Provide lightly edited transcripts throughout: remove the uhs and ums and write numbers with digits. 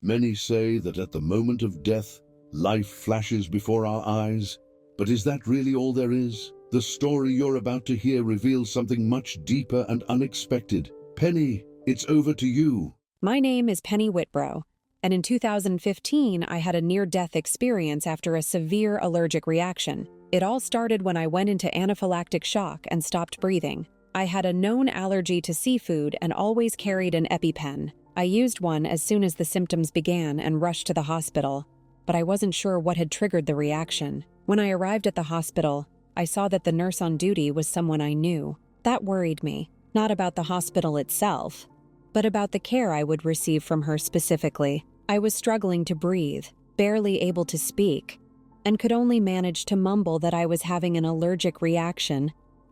Many say that at the moment of death, life flashes before our eyes. But is that really all there is? The story you're about to hear reveals something much deeper and unexpected. Penny, it's over to you. My name is Penny Whitbrow, and in 2015 I had a near-death experience after a severe allergic reaction. It all started when I went into anaphylactic shock and stopped breathing. I had a known allergy to seafood and always carried an EpiPen. I used one as soon as the symptoms began and rushed to the hospital, but I wasn't sure what had triggered the reaction. When I arrived at the hospital, I saw that the nurse on duty was someone I knew. That worried me, not about the hospital itself, but about the care I would receive from her specifically. I was struggling to breathe, barely able to speak, and could only manage to mumble that I was having an allergic reaction.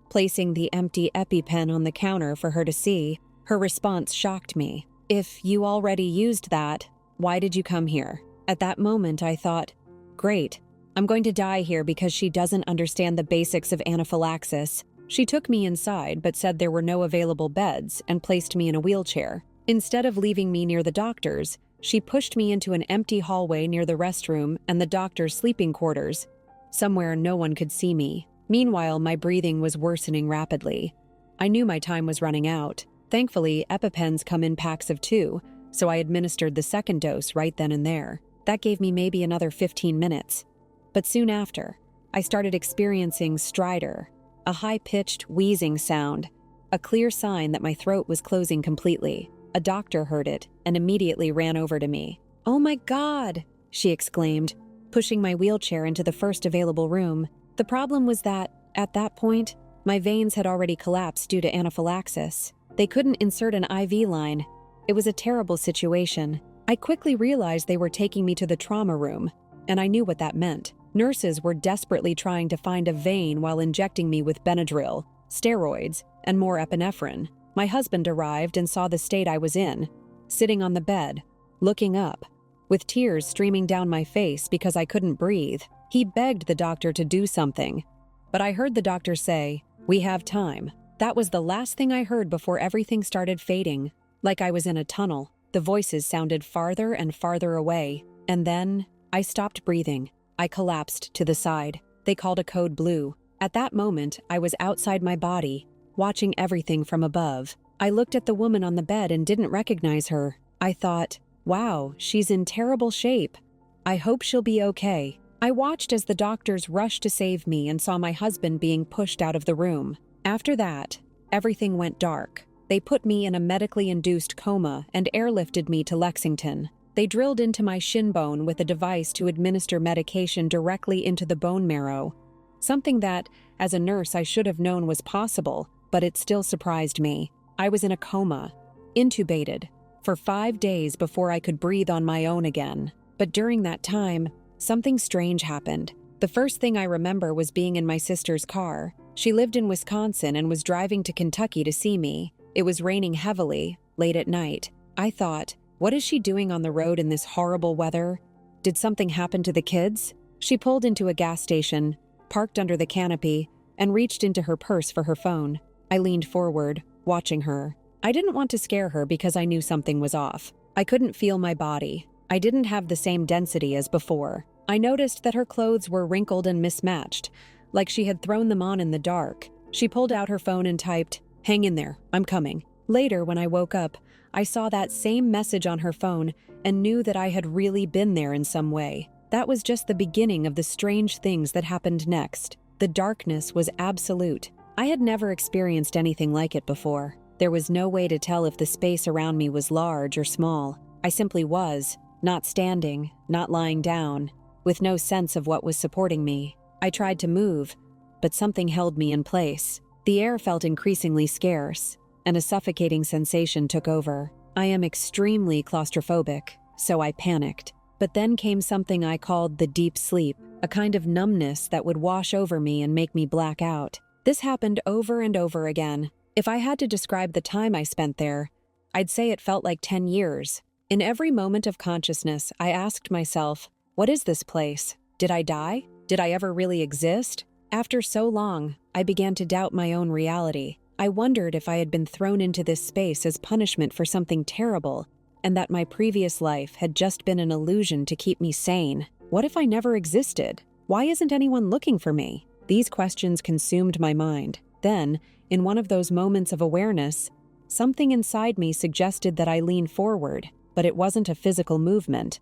Placing the empty EpiPen on the counter for her to see, her response shocked me. "If you already used that, why did you come here?" At that moment, I thought, great, I'm going to die here because she doesn't understand the basics of anaphylaxis. She took me inside but said there were no available beds and placed me in a wheelchair. Instead of leaving me near the doctors, she pushed me into an empty hallway near the restroom and the doctor's sleeping quarters, somewhere no one could see me. Meanwhile, my breathing was worsening rapidly. I knew my time was running out. Thankfully, EpiPens come in packs of 2, so I administered the second dose right then and there. That gave me maybe another 15 minutes. But soon after, I started experiencing stridor, a high-pitched wheezing sound, a clear sign that my throat was closing completely. A doctor heard it and immediately ran over to me. "Oh my God!" she exclaimed, pushing my wheelchair into the first available room. The problem was that, at that point, my veins had already collapsed due to anaphylaxis. They couldn't insert an IV line. It was a terrible situation. I quickly realized they were taking me to the trauma room, and I knew what that meant. Nurses were desperately trying to find a vein while injecting me with Benadryl, steroids, and more epinephrine. My husband arrived and saw the state I was in, sitting on the bed, looking up, with tears streaming down my face because I couldn't breathe. He begged the doctor to do something, but I heard the doctor say, "We have time." That was the last thing I heard before everything started fading, like I was in a tunnel. The voices sounded farther and farther away, and then I stopped breathing. I collapsed to the side. They called a code blue. At that moment, I was outside my body, watching everything from above. I looked at the woman on the bed and didn't recognize her. I thought, wow, she's in terrible shape. I hope she'll be okay. I watched as the doctors rushed to save me and saw my husband being pushed out of the room. After that, everything went dark. They put me in a medically induced coma and airlifted me to Lexington. They drilled into my shin bone with a device to administer medication directly into the bone marrow. Something that, as a nurse, I should have known was possible, but it still surprised me. I was in a coma, intubated, for 5 days before I could breathe on my own again. But during that time, something strange happened. The first thing I remember was being in my sister's car. She lived in Wisconsin and was driving to Kentucky to see me. It was raining heavily, late at night. I thought, what is she doing on the road in this horrible weather? Did something happen to the kids? She pulled into a gas station, parked under the canopy, and reached into her purse for her phone. I leaned forward, watching her. I didn't want to scare her because I knew something was off. I couldn't feel my body. I didn't have the same density as before. I noticed that her clothes were wrinkled and mismatched, like she had thrown them on in the dark. She pulled out her phone and typed, "Hang in there, I'm coming." Later, when I woke up, I saw that same message on her phone and knew that I had really been there in some way. That was just the beginning of the strange things that happened next. The darkness was absolute. I had never experienced anything like it before. There was no way to tell if the space around me was large or small. I simply was, not standing, not lying down, with no sense of what was supporting me. I tried to move, but something held me in place. The air felt increasingly scarce, and a suffocating sensation took over. I am extremely claustrophobic, so I panicked. But then came something I called the deep sleep, a kind of numbness that would wash over me and make me black out. This happened over and over again. If I had to describe the time I spent there, I'd say it felt like 10 years. In every moment of consciousness, I asked myself, what is this place? Did I die? Did I ever really exist? After so long, I began to doubt my own reality. I wondered if I had been thrown into this space as punishment for something terrible, and that my previous life had just been an illusion to keep me sane. What if I never existed? Why isn't anyone looking for me? These questions consumed my mind. Then, in one of those moments of awareness, something inside me suggested that I lean forward, but it wasn't a physical movement.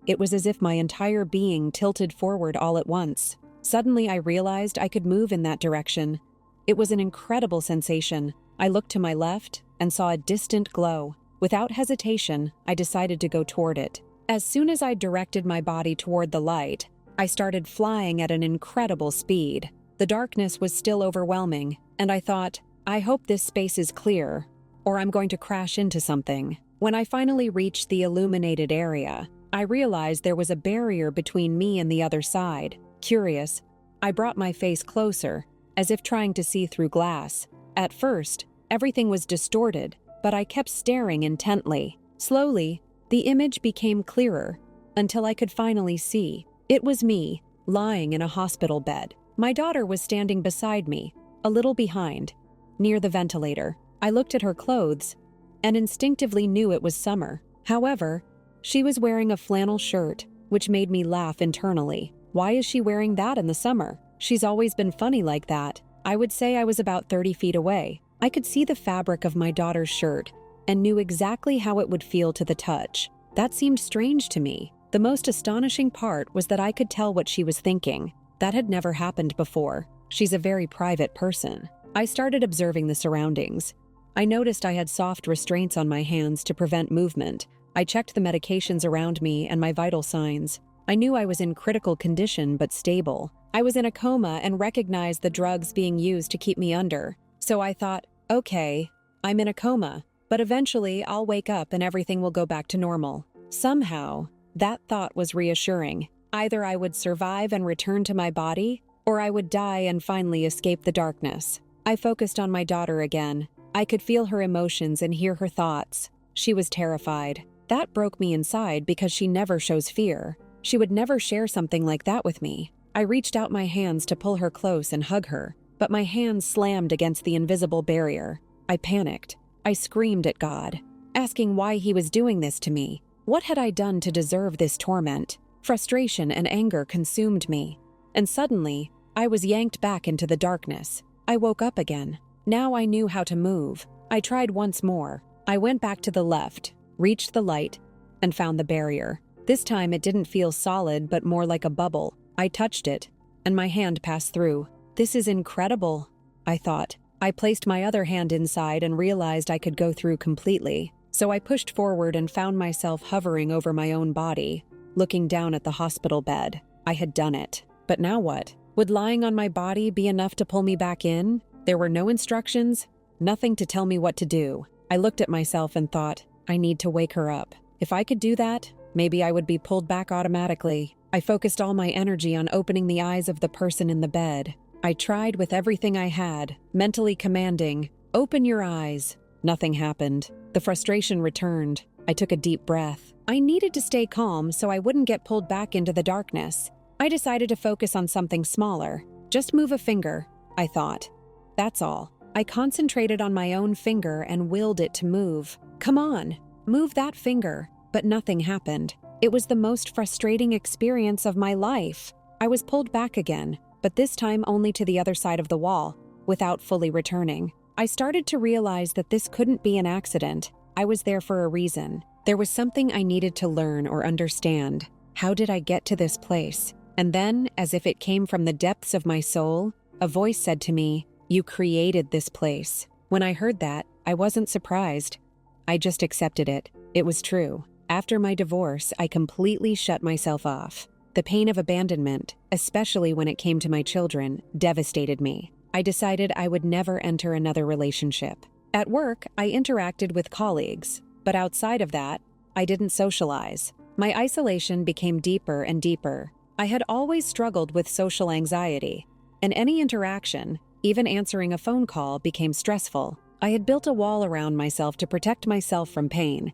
It was as if my entire being tilted forward all at once. Suddenly, I realized I could move in that direction. It was an incredible sensation. I looked to my left and saw a distant glow. Without hesitation, I decided to go toward it. As soon as I directed my body toward the light, I started flying at an incredible speed. The darkness was still overwhelming, and I thought, I hope this space is clear, or I'm going to crash into something. When I finally reached the illuminated area, I realized there was a barrier between me and the other side. Curious, I brought my face closer, as if trying to see through glass. At first, everything was distorted, but I kept staring intently. Slowly, the image became clearer, until I could finally see. It was me, lying in a hospital bed. My daughter was standing beside me, a little behind, near the ventilator. I looked at her clothes, and instinctively knew it was summer. However, she was wearing a flannel shirt, which made me laugh internally. Why is she wearing that in the summer? She's always been funny like that. I would say I was about 30 feet away. I could see the fabric of my daughter's shirt and knew exactly how it would feel to the touch. That seemed strange to me. The most astonishing part was that I could tell what she was thinking. That had never happened before. She's a very private person. I started observing the surroundings. I noticed I had soft restraints on my hands to prevent movement. I checked the medications around me and my vital signs. I knew I was in critical condition but stable. I was in a coma and recognized the drugs being used to keep me under. So I thought, okay, I'm in a coma, but eventually I'll wake up and everything will go back to normal. Somehow, that thought was reassuring. Either I would survive and return to my body, or I would die and finally escape the darkness. I focused on my daughter again. I could feel her emotions and hear her thoughts. She was terrified. That broke me inside because she never shows fear. She would never share something like that with me. I reached out my hands to pull her close and hug her, but my hands slammed against the invisible barrier. I panicked. I screamed at God, asking why he was doing this to me. What had I done to deserve this torment? Frustration and anger consumed me, and suddenly, I was yanked back into the darkness. I woke up again. Now I knew how to move. I tried once more. I went back to the left, reached the light, and found the barrier. This time it didn't feel solid but more like a bubble. I touched it, and my hand passed through. This is incredible, I thought. I placed my other hand inside and realized I could go through completely. So I pushed forward and found myself hovering over my own body, looking down at the hospital bed. I had done it. But now what? Would lying on my body be enough to pull me back in? There were no instructions, nothing to tell me what to do. I looked at myself and thought, I need to wake her up. If I could do that, maybe I would be pulled back automatically. I focused all my energy on opening the eyes of the person in the bed. I tried with everything I had, mentally commanding, "Open your eyes." Nothing happened. The frustration returned. I took a deep breath. I needed to stay calm so I wouldn't get pulled back into the darkness. I decided to focus on something smaller. Just move a finger, I thought. That's all. I concentrated on my own finger and willed it to move. Come on, move that finger. But nothing happened. It was the most frustrating experience of my life. I was pulled back again, but this time only to the other side of the wall, without fully returning. I started to realize that this couldn't be an accident. I was there for a reason. There was something I needed to learn or understand. How did I get to this place? And then, as if it came from the depths of my soul, a voice said to me, "You created this place." When I heard that, I wasn't surprised. I just accepted it. It was true. After my divorce, I completely shut myself off. The pain of abandonment, especially when it came to my children, devastated me. I decided I would never enter another relationship. At work, I interacted with colleagues, but outside of that, I didn't socialize. My isolation became deeper and deeper. I had always struggled with social anxiety, and any interaction, even answering a phone call, became stressful. I had built a wall around myself to protect myself from pain,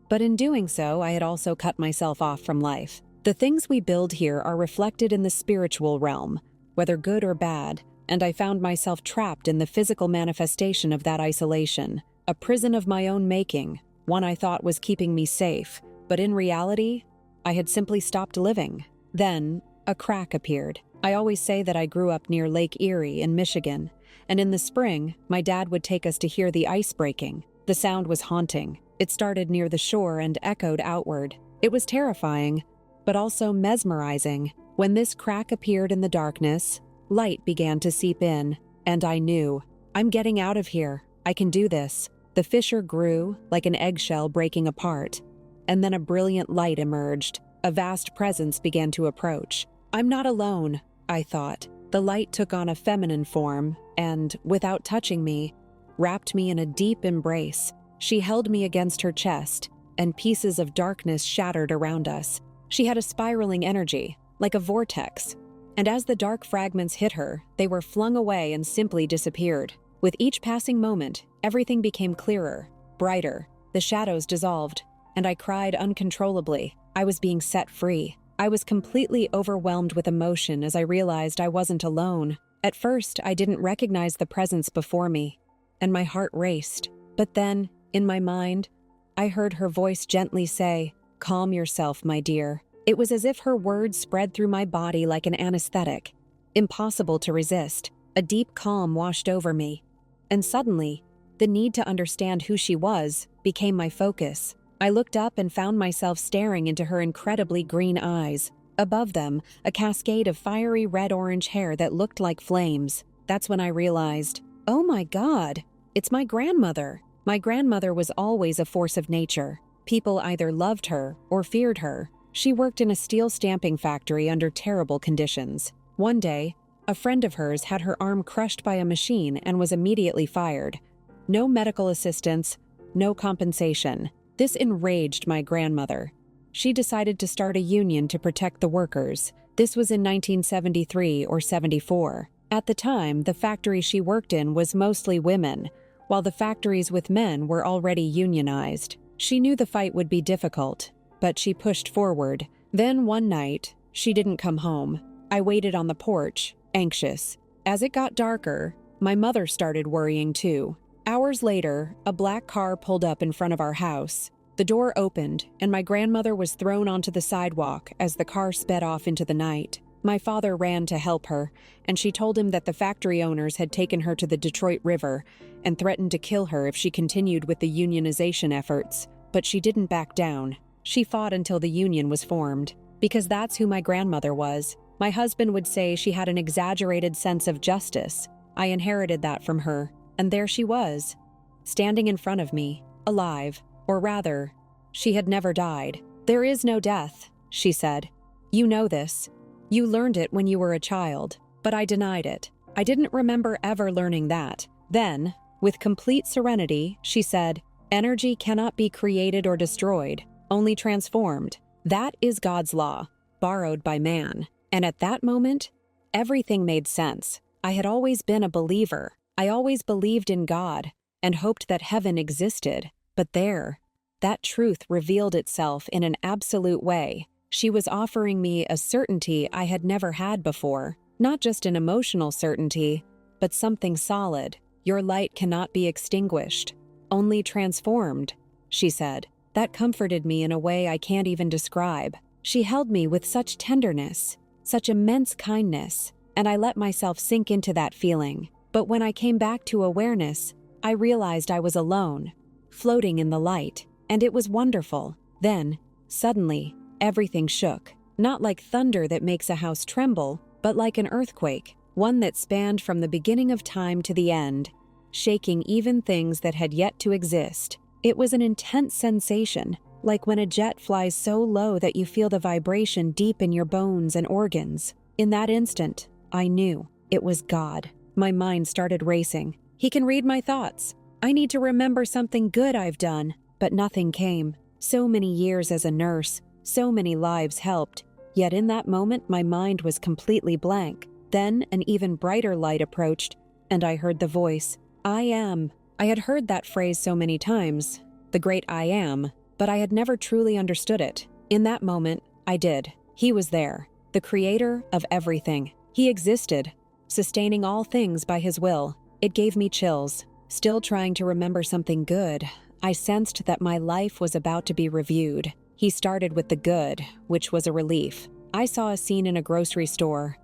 but in doing so, I had also cut myself off from life. The things we build here are reflected in the spiritual realm, whether good or bad, and I found myself trapped in the physical manifestation of that isolation, a prison of my own making. one I thought was keeping me safe, but in reality, I had simply stopped living. Then, a crack appeared. I always say that I grew up near Lake Erie in Michigan, and in the spring, my dad would take us to hear the ice breaking. The sound was haunting. It started near the shore and echoed outward. It was terrifying, but also mesmerizing. When this crack appeared in the darkness, light began to seep in, and I knew, I'm getting out of here. I can do this. The fissure grew like an eggshell breaking apart, and then a brilliant light emerged. A vast presence began to approach. I'm not alone, I thought. The light took on a feminine form and, without touching me, wrapped me in a deep embrace. She held me against her chest, and pieces of darkness shattered around us. She had a spiraling energy, like a vortex, and as the dark fragments hit her, they were flung away and simply disappeared. With each passing moment, everything became clearer, brighter. The shadows dissolved, and I cried uncontrollably. I was being set free. I was completely overwhelmed with emotion as I realized I wasn't alone. At first, I didn't recognize the presence before me, and my heart raced. But then, in my mind, I heard her voice gently say, "Calm yourself, my dear." It was as if her words spread through my body like an anesthetic. Impossible to resist. A deep calm washed over me. And suddenly, the need to understand who she was became my focus. I looked up and found myself staring into her incredibly green eyes. Above them, a cascade of fiery red-orange hair that looked like flames. That's when I realized, oh my God, it's my grandmother. My grandmother was always a force of nature. People either loved her or feared her. She worked in a steel stamping factory under terrible conditions. One day, a friend of hers had her arm crushed by a machine and was immediately fired. No medical assistance, no compensation. This enraged my grandmother. She decided to start a union to protect the workers. This was in 1973 or 74. At the time, the factory she worked in was mostly women, while the factories with men were already unionized. She knew the fight would be difficult, but she pushed forward. Then one night, she didn't come home. I waited on the porch, anxious. As it got darker, my mother started worrying too. Hours later, a black car pulled up in front of our house. The door opened, and my grandmother was thrown onto the sidewalk as the car sped off into the night. My father ran to help her, and she told him that the factory owners had taken her to the Detroit River and threatened to kill her if she continued with the unionization efforts. But she didn't back down. She fought until the union was formed. Because that's who my grandmother was. My husband would say she had an exaggerated sense of justice. I inherited that from her. And there she was, standing in front of me, alive. Or rather, she had never died. There is no death, she said. You know this. You learned it when you were a child, but I denied it. I didn't remember ever learning that. Then, with complete serenity, she said, energy cannot be created or destroyed, only transformed. That is God's law, borrowed by man. And at that moment, everything made sense. I had always been a believer. I always believed in God and hoped that heaven existed. But there, that truth revealed itself in an absolute way. She was offering me a certainty I had never had before. Not just an emotional certainty, but something solid. Your light cannot be extinguished, only transformed, she said. That comforted me in a way I can't even describe. She held me with such tenderness, such immense kindness, and I let myself sink into that feeling. But when I came back to awareness, I realized I was alone, floating in the light, and it was wonderful. Then, suddenly, everything shook. Not like thunder that makes a house tremble, but like an earthquake, one that spanned from the beginning of time to the end, shaking even things that had yet to exist. It was an intense sensation, like when a jet flies so low that you feel the vibration deep in your bones and organs. In that instant, I knew it was God. My mind started racing. He can read my thoughts. I need to remember something good I've done, but nothing came. So many years as a nurse, so many lives helped. Yet in that moment, my mind was completely blank. Then an even brighter light approached, and I heard the voice, I am. I had heard that phrase so many times, the great I am, but I had never truly understood it. In that moment, I did. He was there, the creator of everything. He existed, sustaining all things by his will. It gave me chills. Still trying to remember something good, I sensed that my life was about to be reviewed. He started with the good, which was a relief. I saw a scene in a grocery store.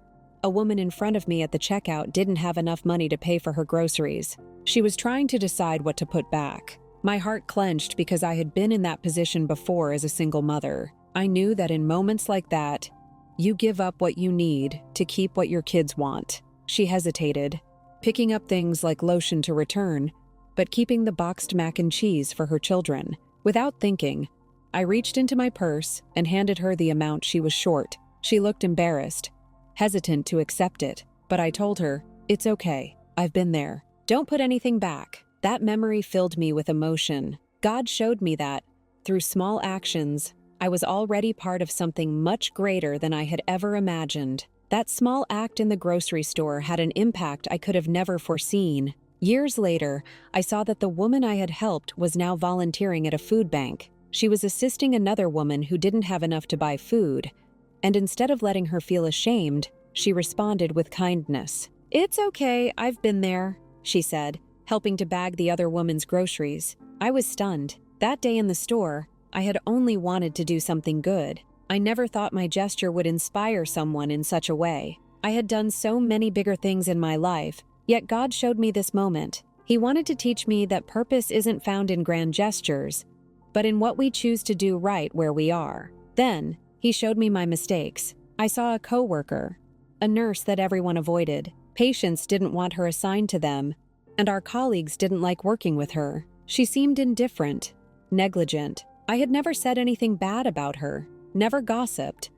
A woman in front of me at the checkout didn't have enough money to pay for her groceries. She was trying to decide what to put back. My heart clenched because I had been in that position before as a single mother. I knew that in moments like that, you give up what you need to keep what your kids want. She hesitated, picking up things like lotion to return, but keeping the boxed mac and cheese for her children. Without thinking, I reached into my purse and handed her the amount she was short. She looked embarrassed, hesitant to accept it, but I told her, "It's okay, I've been there. Don't put anything back." That memory filled me with emotion. God showed me that, through small actions, I was already part of something much greater than I had ever imagined. That small act in the grocery store had an impact I could have never foreseen. Years later, I saw that the woman I had helped was now volunteering at a food bank. She was assisting another woman who didn't have enough to buy food, and instead of letting her feel ashamed, she responded with kindness. "It's okay, I've been there," she said, helping to bag the other woman's groceries. I was stunned. That day in the store, I had only wanted to do something good. I never thought my gesture would inspire someone in such a way. I had done so many bigger things in my life, yet God showed me this moment. He wanted to teach me that purpose isn't found in grand gestures, but in what we choose to do right where we are. Then, he showed me my mistakes. I saw a coworker, a nurse that everyone avoided. Patients didn't want her assigned to them, and our colleagues didn't like working with her. She seemed indifferent, negligent. I had never said anything bad about her, never gossiped,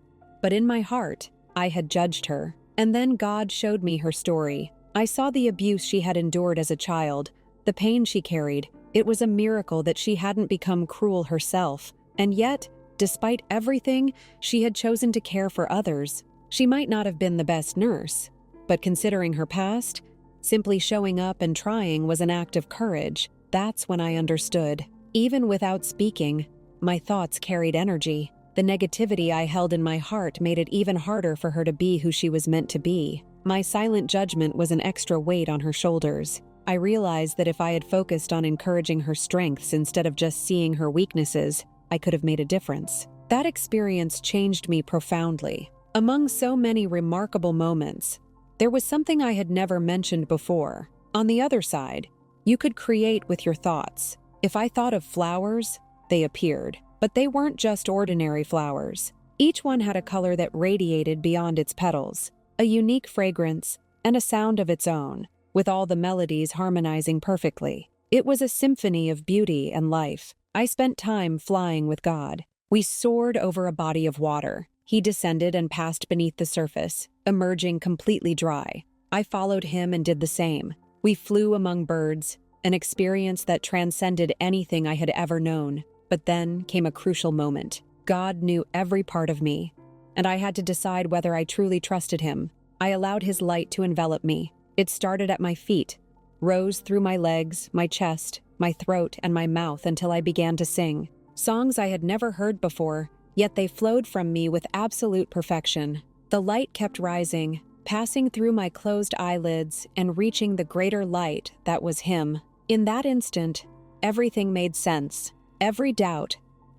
but in my heart, I had judged her. And then God showed me her story. I saw the abuse she had endured as a child, the pain she carried. It was a miracle that she hadn't become cruel herself, and yet, despite everything, she had chosen to care for others. She might not have been the best nurse, but considering her past, simply showing up and trying was an act of courage. That's when I understood. Even without speaking, my thoughts carried energy. The negativity I held in my heart made it even harder for her to be who she was meant to be. My silent judgment was an extra weight on her shoulders. I realized that if I had focused on encouraging her strengths instead of just seeing her weaknesses, I could have made a difference. That experience changed me profoundly. Among so many remarkable moments, there was something I had never mentioned before. On the other side, you could create with your thoughts. If I thought of flowers, they appeared. But they weren't just ordinary flowers. Each one had a color that radiated beyond its petals, a unique fragrance, and a sound of its own, with all the melodies harmonizing perfectly. It was a symphony of beauty and life. I spent time flying with God. We soared over a body of water. He descended and passed beneath the surface, emerging completely dry. I followed him and did the same. We flew among birds, an experience that transcended anything I had ever known. But then came a crucial moment. God knew every part of me, and I had to decide whether I truly trusted him. I allowed his light to envelop me. It started at my feet, rose through my legs, my chest, my throat, and my mouth until I began to sing. Songs I had never heard before, yet they flowed from me with absolute perfection. The light kept rising, passing through my closed eyelids and reaching the greater light that was him. In that instant, everything made sense. Every doubt,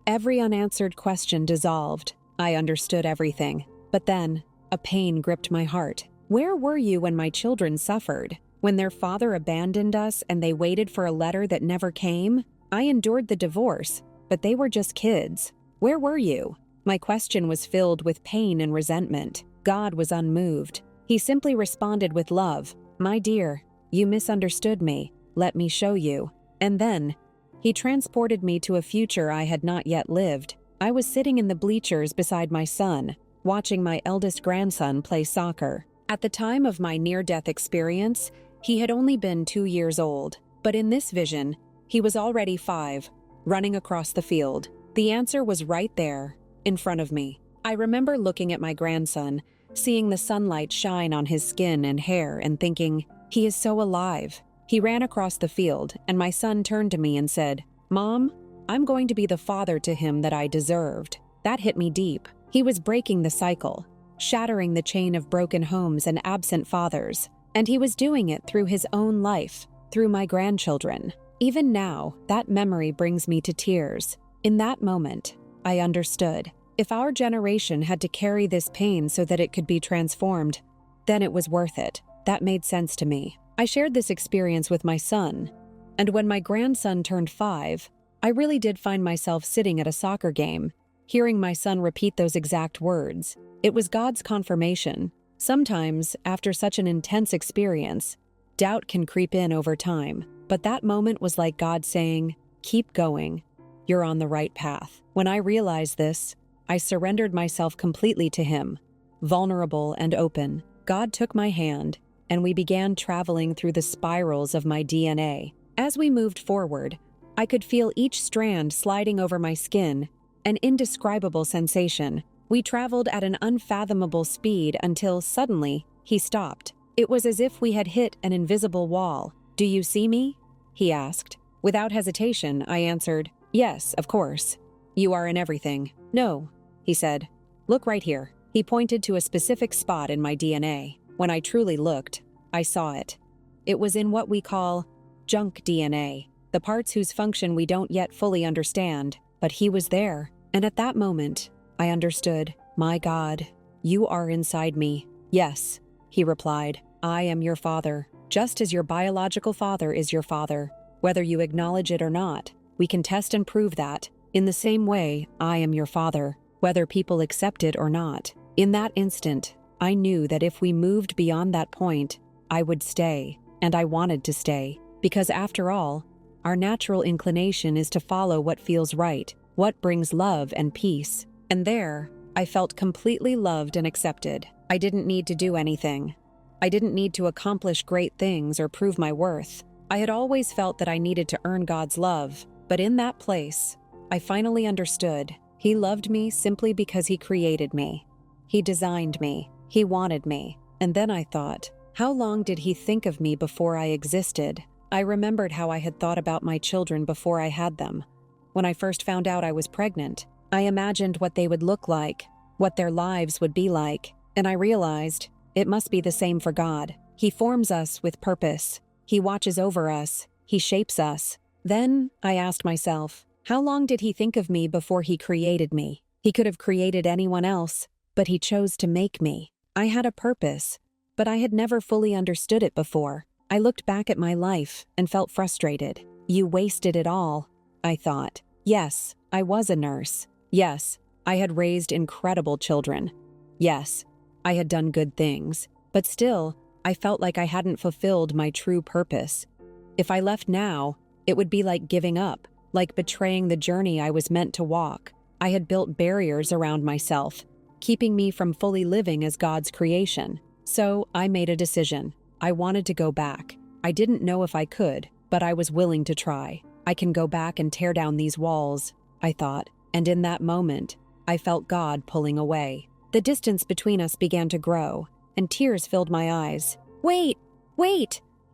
every unanswered question dissolved. I understood everything. But then, a pain gripped my heart. Where were you when my children suffered? When their father abandoned us and they waited for a letter that never came? I endured the divorce, but they were just kids. Where were you? My question was filled with pain and resentment. God was unmoved. He simply responded with love. "My dear, you misunderstood me. Let me show you." And then, he transported me to a future I had not yet lived. I was sitting in the bleachers beside my son, watching my eldest grandson play soccer. At the time of my near-death experience, he had only been 2 years old. But in this vision, he was already 5, running across the field. The answer was right there, in front of me. I remember looking at my grandson, seeing the sunlight shine on his skin and hair, and thinking, he is so alive. He ran across the field, and my son turned to me and said, "Mom, I'm going to be the father to him that I deserved." That hit me deep. He was breaking the cycle, shattering the chain of broken homes and absent fathers. And he was doing it through his own life, through my grandchildren. Even now, that memory brings me to tears. In that moment, I understood. If our generation had to carry this pain so that it could be transformed, then it was worth it. That made sense to me. I shared this experience with my son, and when my grandson turned 5, I really did find myself sitting at a soccer game, hearing my son repeat those exact words. It was God's confirmation. Sometimes, after such an intense experience, doubt can creep in over time, but that moment was like God saying, "Keep going. You're on the right path." When I realized this, I surrendered myself completely to Him, vulnerable and open. God took my hand, and we began traveling through the spirals of my DNA. As we moved forward, I could feel each strand sliding over my skin, an indescribable sensation. We traveled at an unfathomable speed until suddenly He stopped. It was as if we had hit an invisible wall. "Do you see me?" He asked. Without hesitation, I answered, "Yes, of course. You are in everything." "No," He said. "Look right here." He pointed to a specific spot in my DNA. When I truly looked, I saw it. It was in what we call junk DNA, the parts whose function we don't yet fully understand. But He was there, and at that moment, I understood. "My God, you are inside me." "Yes," He replied, "I am your Father, just as your biological father is your father. Whether you acknowledge it or not, we can test and prove that. In the same way, I am your Father, whether people accept it or not." In that instant, I knew that if we moved beyond that point, I would stay, and I wanted to stay. Because after all, our natural inclination is to follow what feels right, what brings love and peace. And there, I felt completely loved and accepted. I didn't need to do anything. I didn't need to accomplish great things or prove my worth. I had always felt that I needed to earn God's love, but in that place, I finally understood. He loved me simply because He created me. He designed me. He wanted me. And then I thought, how long did He think of me before I existed? I remembered how I had thought about my children before I had them. When I first found out I was pregnant, I imagined what they would look like, what their lives would be like, and I realized it must be the same for God. He forms us with purpose. He watches over us. He shapes us. Then I asked myself, how long did He think of me before He created me? He could have created anyone else, but He chose to make me. I had a purpose, but I had never fully understood it before. I looked back at my life and felt frustrated. You wasted it all, I thought. Yes, I was a nurse. Yes, I had raised incredible children. Yes, I had done good things. But still, I felt like I hadn't fulfilled my true purpose. If I left now, it would be like giving up, like betraying the journey I was meant to walk. I had built barriers around myself, keeping me from fully living as God's creation. So I made a decision. I wanted to go back. I didn't know if I could, but I was willing to try. I can go back and tear down these walls, I thought, and in that moment, I felt God pulling away. The distance between us began to grow, and tears filled my eyes. Wait,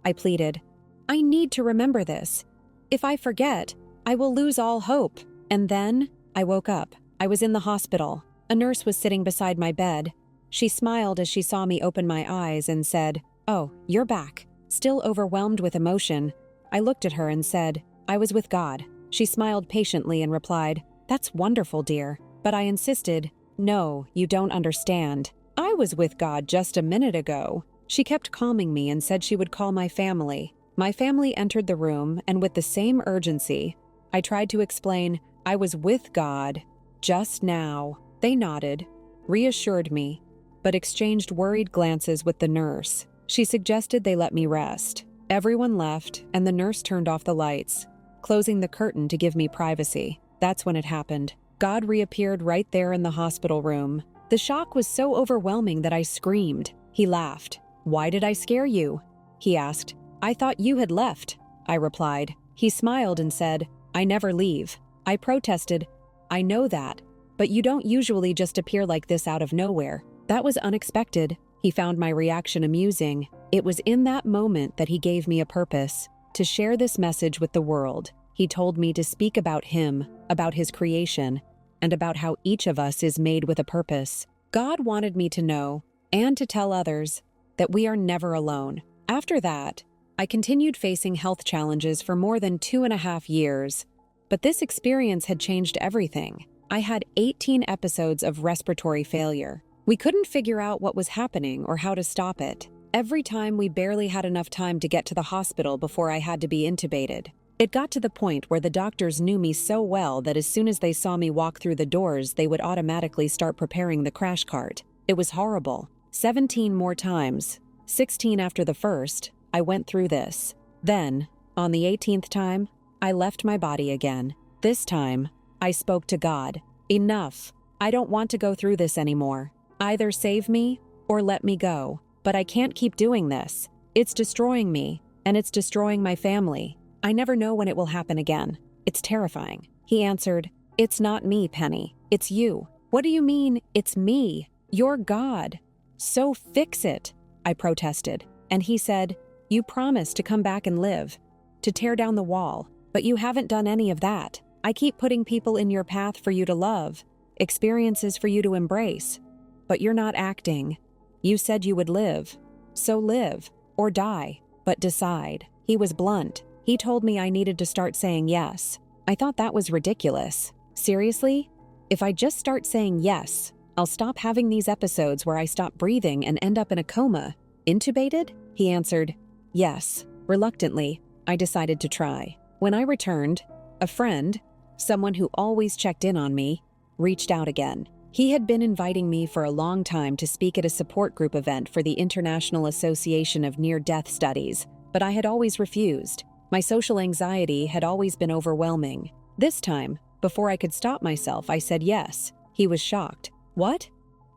I pleaded. I need to remember this. If I forget, I will lose all hope. And then, I woke up. I was in the hospital. A nurse was sitting beside my bed. She smiled as she saw me open my eyes and said, "Oh, you're back." Still overwhelmed with emotion, I looked at her and said, "I was with God." She smiled patiently and replied, "That's wonderful, dear." But I insisted, "No, you don't understand. I was with God just a minute ago." She kept calming me and said she would call my family. My family entered the room, and with the same urgency, I tried to explain, I was with God just now. They nodded, reassured me, but exchanged worried glances with the nurse. She suggested they let me rest. Everyone left, and the nurse turned off the lights, closing the curtain to give me privacy. That's when it happened. God reappeared right there in the hospital room. The shock was so overwhelming that I screamed. He laughed. "Why did I scare you?" he asked. "I thought you had left," I replied. He smiled and said, "I never leave." I protested, "I know that, but you don't usually just appear like this out of nowhere." That was unexpected. He found my reaction amusing. It was in that moment that He gave me a purpose, to share this message with the world. He told me to speak about Him, about His creation, and about how each of us is made with a purpose. God wanted me to know, and to tell others, that we are never alone. After that, I continued facing health challenges for more than 2.5 years, but this experience had changed everything. I had 18 episodes of respiratory failure. We couldn't figure out what was happening or how to stop it. Every time we barely had enough time to get to the hospital before I had to be intubated. It got to the point where the doctors knew me so well that as soon as they saw me walk through the doors, they would automatically start preparing the crash cart. It was horrible. 17 more times, 16 after the first, I went through this. Then, on the 18th time, I left my body again. This time, I spoke to God. Enough. I don't want to go through this anymore. Either save me or let me go. But I can't keep doing this. It's destroying me, and it's destroying my family. I never know when it will happen again. It's terrifying. He answered, "It's not me, Penny. It's you." "What do you mean, it's me? You're God. So fix it," I protested. And he said, "You promised to come back and live, to tear down the wall, but you haven't done any of that. I keep putting people in your path for you to love, experiences for you to embrace, but you're not acting. You said you would live, so live, or die, but decide." He was blunt. He told me I needed to start saying yes. I thought that was ridiculous. Seriously? If I just start saying yes, I'll stop having these episodes where I stop breathing and end up in a coma. Intubated? He answered, yes. Reluctantly, I decided to try. When I returned, a friend, someone who always checked in on me, reached out again. He had been inviting me for a long time to speak at a support group event for the International Association of Near-Death Studies, but I had always refused. My social anxiety had always been overwhelming. This time, before I could stop myself, I said yes. He was shocked. "What?"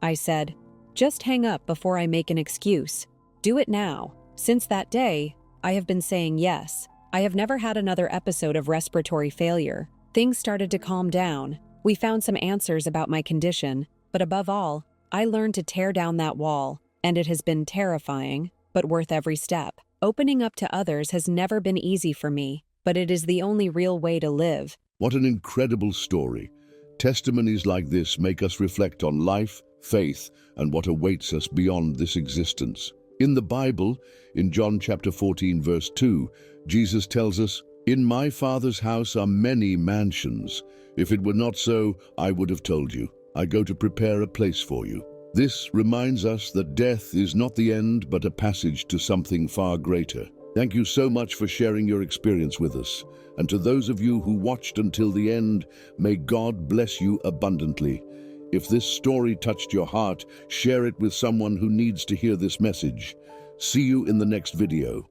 I said. "Just hang up before I make an excuse. Do it now." Since that day, I have been saying yes. I have never had another episode of respiratory failure. Things started to calm down. We found some answers about my condition, but above all, I learned to tear down that wall, and it has been terrifying, but worth every step. Opening up to others has never been easy for me, but it is the only real way to live. What an incredible story. Testimonies like this make us reflect on life, faith, and what awaits us beyond this existence. In the Bible, in John chapter 14, verse 2, Jesus tells us, "In my Father's house are many mansions. If it were not so, I would have told you. I go to prepare a place for you." This reminds us that death is not the end, but a passage to something far greater. Thank you so much for sharing your experience with us. And to those of you who watched until the end, may God bless you abundantly. If this story touched your heart, share it with someone who needs to hear this message. See you in the next video.